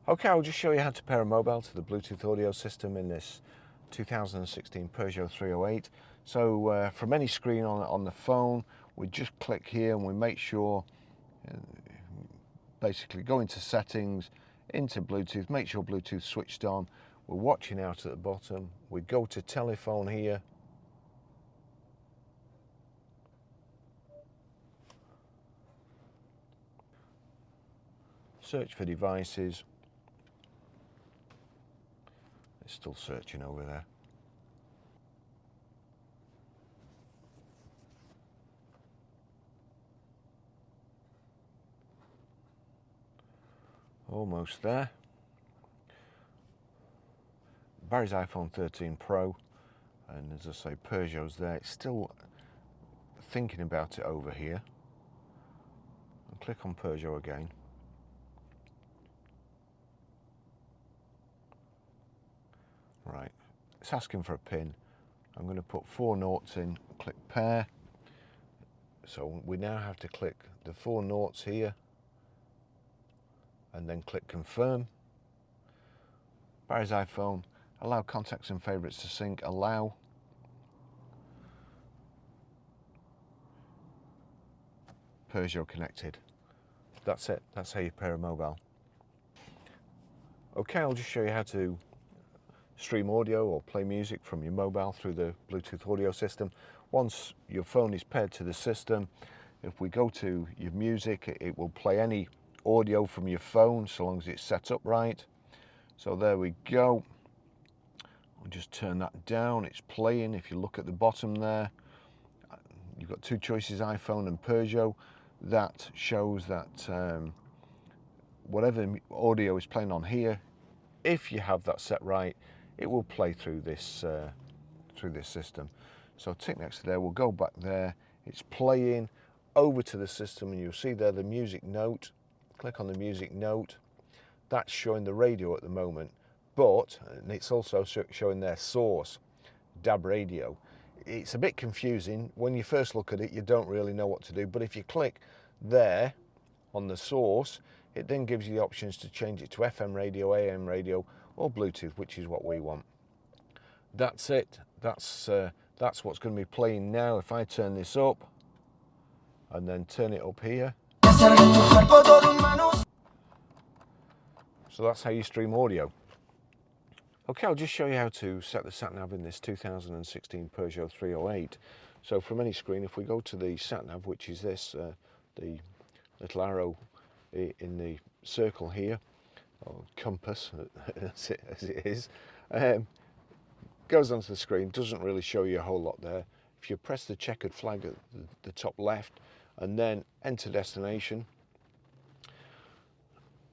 Okay, I'll just show you how to pair a mobile to the Bluetooth audio system in this 2016 Peugeot 308. So from any screen on the phone, we just click here and we make sure, basically go into settings, into Bluetooth, make sure Bluetooth switched on. We're watching out at the bottom. We go to telephone here. Search for devices. It's still searching over there. Almost there. Barry's iPhone 13 Pro, and as I say, Peugeot's there. It's still thinking about it over here. I'll click on Peugeot again. Right, it's asking for a pin. I'm going to put 4 noughts in, click pair. So we now have to click the 4 noughts here and then click confirm. Barry's iPhone, allow contacts and favorites to sync, allow. Peugeot connected. That's it, that's how you pair a mobile. Okay, I'll just show you how to stream audio or play music from your mobile through the Bluetooth audio system. Once your phone is paired to the system, if we go to your music, it will play any audio from your phone so long as it's set up right. So there we go. I'll just turn that down, it's playing. If you look at the bottom there, you've got 2 choices, iPhone and Peugeot. That shows that whatever audio is playing on here, if you have that set right, it will play through this system. So tick next to there, we'll go back there, it's playing over to the system, and you'll see there the music note. Click on the music note. That's showing the radio at the moment, but and it's also showing their source, DAB radio. It's a bit confusing. When you first look at it, you don't really know what to do, but if you click there on the source, it then gives you the options to change it to FM radio, AM radio, or Bluetooth, which is what we want. That's it. That's what's going to be playing now. If I turn this up and then turn it up here. So that's how you stream audio. Okay, I'll just show you how to set the sat-nav in this 2016 Peugeot 308. So from any screen, if we go to the sat-nav, which is this, the little arrow in the circle here, or compass as it is, goes onto the screen, doesn't really show you a whole lot there. If you press the checkered flag at the top left and then enter destination,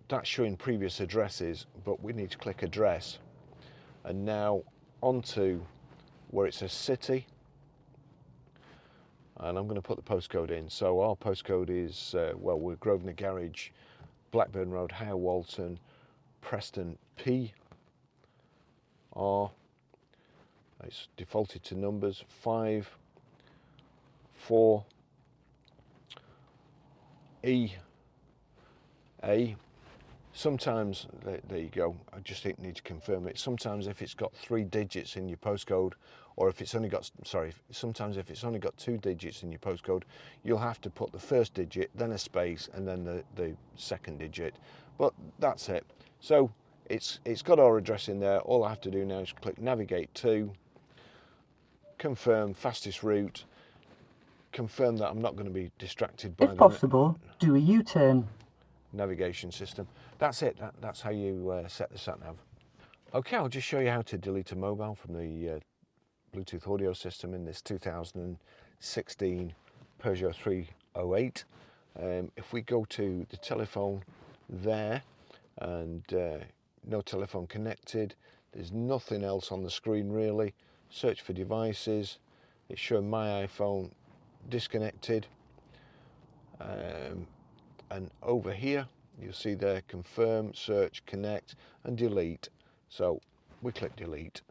that's showing previous addresses, but we need to click address, and now onto where it says city, and I'm going to put the postcode in. So our postcode is, well, we're Grosvenor Garage, Blackburn Road, Higher Walton, Preston P R. It's defaulted to numbers 5 4 E A. Sometimes, there you go, I just need to confirm it. Sometimes if it's got 3 digits in your postcode, or if it's only got, sometimes if it's only got 2 digits in your postcode, you'll have to put the first digit, then a space, and then the second digit. But that's it. So it's got our address in there. All I have to do now is click navigate to, confirm fastest route, confirm that I'm not going to be distracted by if possible, do a U-turn. Navigation system. That's it. That's how you set the sat-nav. Okay, I'll just show you how to delete a mobile from the Bluetooth audio system in this 2016 Peugeot 308. If we go to the telephone there, and no telephone connected, there's nothing else on the screen really. Search for devices, it's showing my iPhone disconnected, and over here you'll see there confirm, search, connect, and delete. So we click delete.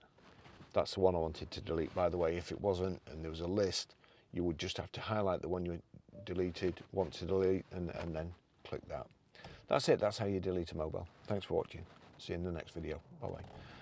That's the one I wanted to delete, by the way. If it wasn't and there was a list, you would just have to highlight the one you deleted, want to delete, and then click that. That's it. That's how you delete a mobile. Thanks for watching. See you in the next video. Bye bye.